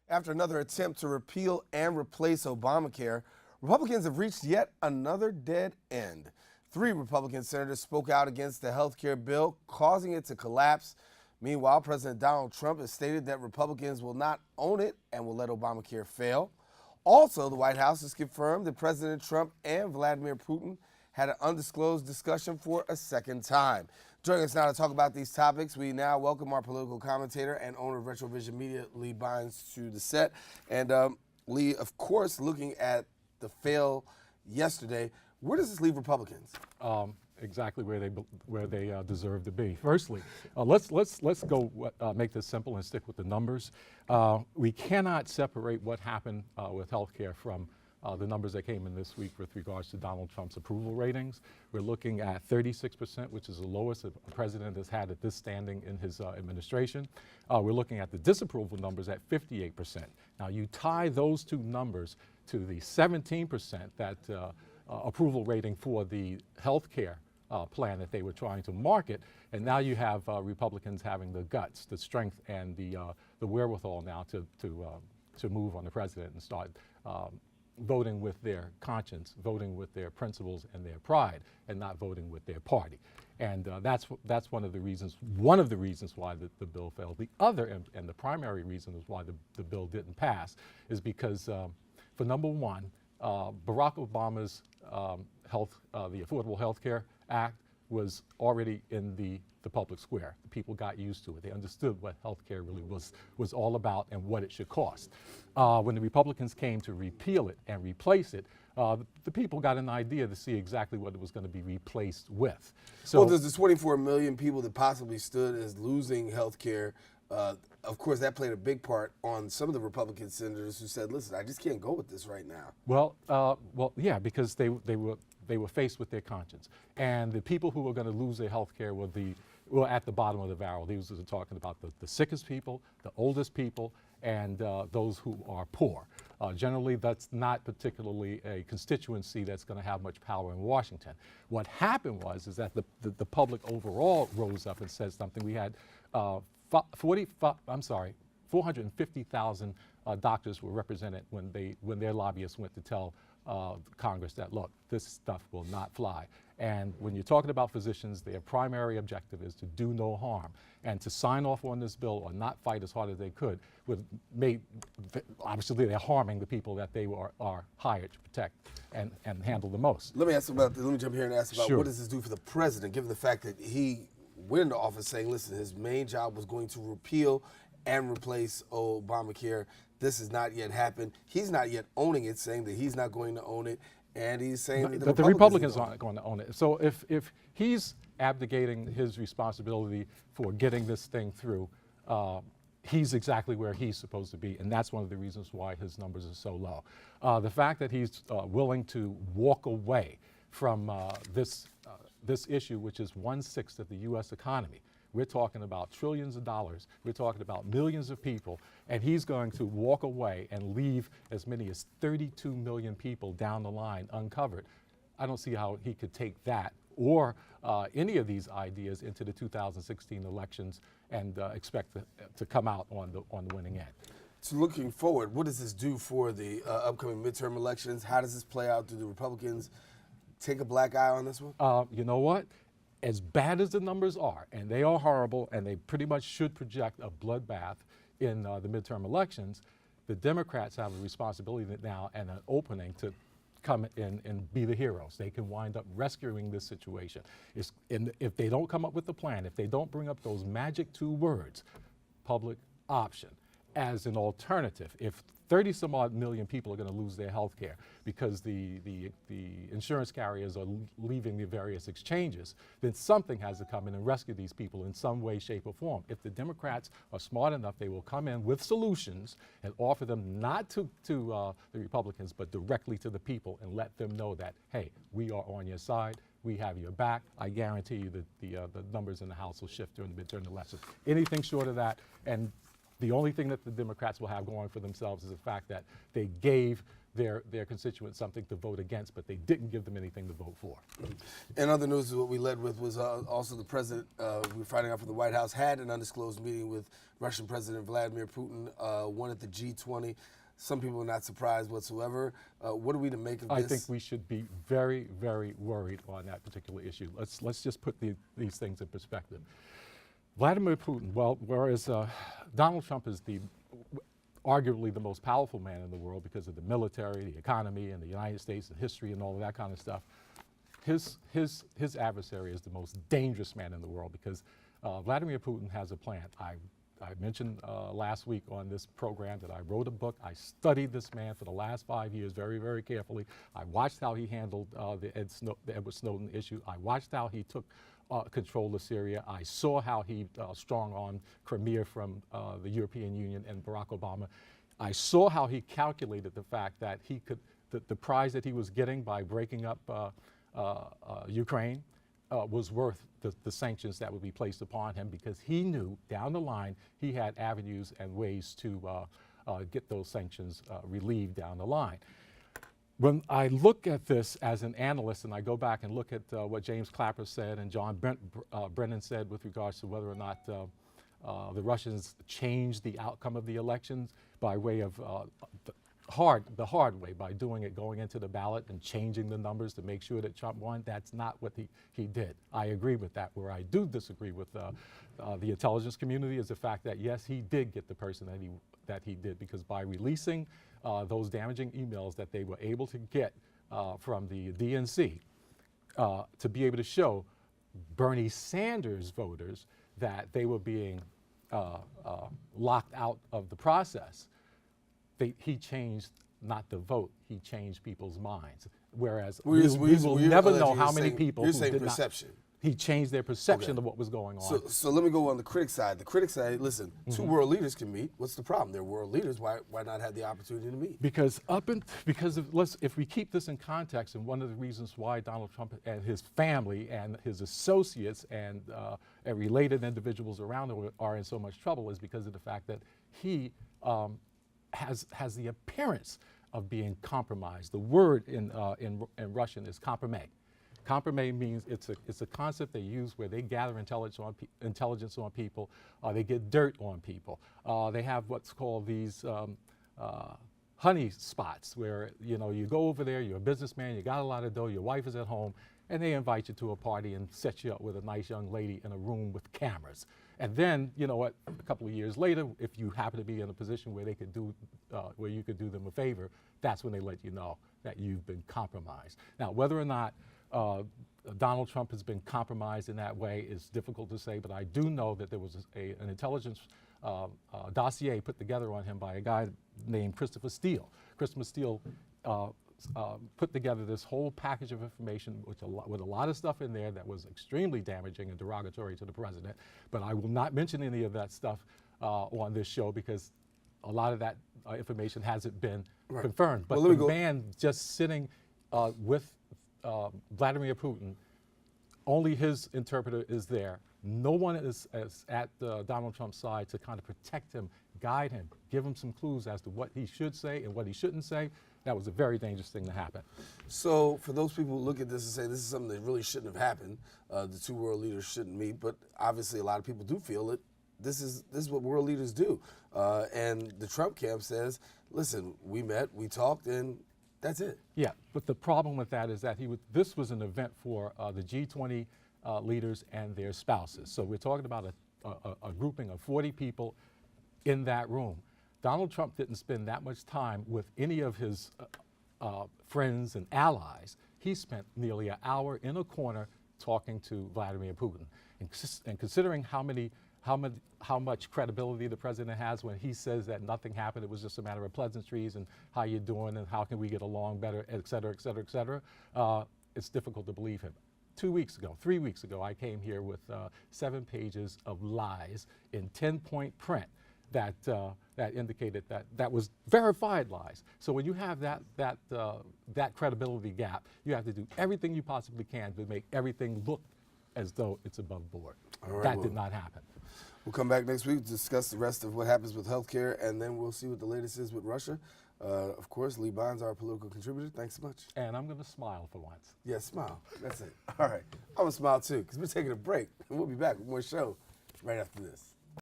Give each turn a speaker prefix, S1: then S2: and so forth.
S1: After another attempt to repeal and replace Obamacare, Republicans have reached yet another dead end. 3 Republican senators spoke out against the health care bill, causing it to collapse. Meanwhile, President Donald Trump has stated that Republicans will not own it and will let Obamacare fail. Also, the White House has confirmed that President Trump and Vladimir Putin had an undisclosed discussion for a second time. Joining us now to talk about these topics, we now welcome our political commentator and owner of Retrovision Media, Lee Bynes, to the set. And Lee, of course, looking at the fail yesterday, where does this leave Republicans?
S2: Exactly where they deserve to be. Firstly, let's go make this simple and stick with the numbers. We cannot separate what happened with healthcare from the numbers that came in this week with regards to Donald Trump's approval ratings. We're looking at 36%, which is the lowest a president has had at this standing in his administration. We're looking at the disapproval numbers at 58%. Now you tie those two numbers to the 17% that approval rating for the health care plan that they were trying to market, and now you have Republicans having the guts, the strength, and the wherewithal now to move on the president and start voting with their conscience, voting with their principles and their pride, and not voting with their party. And that's one of the reasons why the bill failed. The other and the primary reason is why the bill didn't pass is because, for number one, Barack Obama's the Affordable Health Care Act was already in the public square. The people got used to it. They understood what health care really was all about and what it should cost. When the Republicans came to repeal it and replace it, the people got an idea to see exactly what it was going to be replaced with. So,
S1: well, there's the 24 million people that possibly stood as losing health care. Of course, that played a big part on some of the Republican senators who said, listen, I just can't go with this right now.
S2: Well, yeah, because they were faced with their conscience. And the people who were going to lose their health care were at the bottom of the barrel. These were talking about the sickest people, the oldest people, and those who are poor. Generally, that's not particularly a constituency that's going to have much power in Washington. What happened is that the public overall rose up and said something. We had 450,000 doctors were represented when their lobbyists went to tell Congress that, look, this stuff will not fly. And when you're talking about physicians, their primary objective is to do no harm. And to sign off on this bill or not fight as hard as they could obviously they're harming the people that they are hired to protect and handle the most.
S1: Let me jump here and ask about
S2: Sure.
S1: What does this do for the president, given the fact that he went into office saying, listen, his main job was going to repeal and replace Obamacare. This has not yet happened. He's not yet owning it, saying that he's not going to own it, and he's saying that
S2: the Republicans aren't going to own it. So if he's abdicating his responsibility for getting this thing through, he's exactly where he's supposed to be, and that's one of the reasons why his numbers are so low. The fact that he's willing to walk away from this issue, which is 1/6 of the U.S. economy. We're talking about trillions of dollars. We're talking about millions of people, and he's going to walk away and leave as many as 32 million people down the line uncovered. I don't see how he could take that or any of these ideas into the 2016 elections and expect to come out on the winning end.
S1: So looking forward, what does this do for the upcoming midterm elections? How does this play out? Do the Republicans take a black eye on this one?
S2: You know what? As bad as the numbers are, and they are horrible, and they pretty much should project a bloodbath in the midterm elections, the Democrats have a responsibility now and an opening to come in and be the heroes. They can wind up rescuing this situation. If they don't come up with a plan, if they don't bring up those magic 2 words, public option, as an alternative, if 30 some odd million people are going to lose their health care because the insurance carriers are leaving the various exchanges, then something has to come in and rescue these people in some way, shape, or form. If the Democrats are smart enough, they will come in with solutions and offer them not to the Republicans, but directly to the people and let them know that, hey, we are on your side. We have your back. I guarantee you that the numbers in the House will shift during the midterm elections. Anything short of that, and The only thing that the Democrats will have going for themselves is the fact that they gave their constituents something to vote against, but they didn't give them anything to vote for.
S1: In other news, what we led with was also the president, we were finding out from the White House, had an undisclosed meeting with Russian President Vladimir Putin, one at the G20. Some people are not surprised whatsoever. What are we to make of this?
S2: I think we should be very, very worried on that particular issue. Let's just put these things in perspective. Vladimir Putin, well, whereas Donald Trump is arguably the most powerful man in the world because of the military, the economy, and the United States, and history, and all of that kind of stuff, his adversary is the most dangerous man in the world because Vladimir Putin has a plan. I mentioned last week on this program that I wrote a book. I studied this man for the last 5 years very, very carefully. I watched how he handled the Edward Snowden issue. I watched how he took control of Syria. I saw how he strong-armed Crimea from the European Union and Barack Obama. I saw how he calculated the fact that he could, the prize that he was getting by breaking up Ukraine was worth the sanctions that would be placed upon him because he knew down the line he had avenues and ways to get those sanctions relieved down the line. When I look at this as an analyst and I go back and look at what James Clapper said and John Brennan said with regards to whether or not the Russians changed the outcome of the elections by way of the hard way, by going into the ballot and changing the numbers to make sure that Trump won. That's not what he did. I agree with that. Where I do disagree with the intelligence community is the fact that yes, he did get the person that he did because by releasing those damaging emails that they were able to get from the DNC to be able to show Bernie Sanders voters that they were being locked out of the process. He changed not the vote, he changed people's minds. Whereas we will never know how many people
S1: You're
S2: who
S1: saying
S2: did
S1: perception.
S2: He changed their perception of what was going on.
S1: So let me go on the critic side. The critics say, listen, two world leaders can meet. What's the problem? They're world leaders. Why not have the opportunity to meet?
S2: Because if we keep this in context, and one of the reasons why Donald Trump and his family and his associates and related individuals around him are in so much trouble is because of the fact that he has the appearance of being compromised. The word in Russian is compromis. Compromis means it's a concept they use where they gather intelligence on people, they get dirt on people. They have what's called these honey spots where you go over there, you're a businessman, you got a lot of dough, your wife is at home, and they invite you to a party and set you up with a nice young lady in a room with cameras. And then, you know what, a couple of years later, if you happen to be in a position where where you could do them a favor, that's when they let you know that you've been compromised. Now, whether or not Donald Trump has been compromised in that way is difficult to say, but I do know that there was an intelligence dossier put together on him by a guy named Christopher Steele. Christopher Steele put together this whole package of information with a lot of stuff in there that was extremely damaging and derogatory to the president. But I will not mention any of that stuff on this show because a lot of that information hasn't been confirmed. But the man just sitting with Vladimir Putin, only his interpreter is there. No one is at Donald Trump's side to kind of protect him, guide him, give him some clues as to what he should say and what he shouldn't say. That was a very dangerous thing to happen.
S1: So for those people who look at this and say this is something that really shouldn't have happened, the two world leaders shouldn't meet, but obviously a lot of people do feel it. This is what world leaders do. And the Trump camp says, listen, we met, we talked, and that's it.
S2: Yeah, but the problem with that is that this was an event for the G20 leaders and their spouses. So we're talking about a grouping of 40 people in that room. Donald Trump didn't spend that much time with any of his friends and allies. He spent nearly an hour in a corner talking to Vladimir Putin. And considering how much credibility the president has when he says that nothing happened, it was just a matter of pleasantries and how you doing and how can we get along better, et cetera, et cetera, et cetera, it's difficult to believe him. 3 weeks ago, I came here with 7 pages of lies in 10-point print that indicated that was verified lies. So when you have that credibility gap, you have to do everything you possibly can to make everything look as though it's above board. That did not happen.
S1: We'll come back next week to discuss the rest of what happens with healthcare, and then we'll see what the latest is with Russia. Of course, Lee Bonds, our political contributor. Thanks so much.
S2: And I'm going to smile for once.
S1: Yeah, smile. That's it. All right. I'm going to smile too, because we're taking a break. And we'll be back with more show right after this.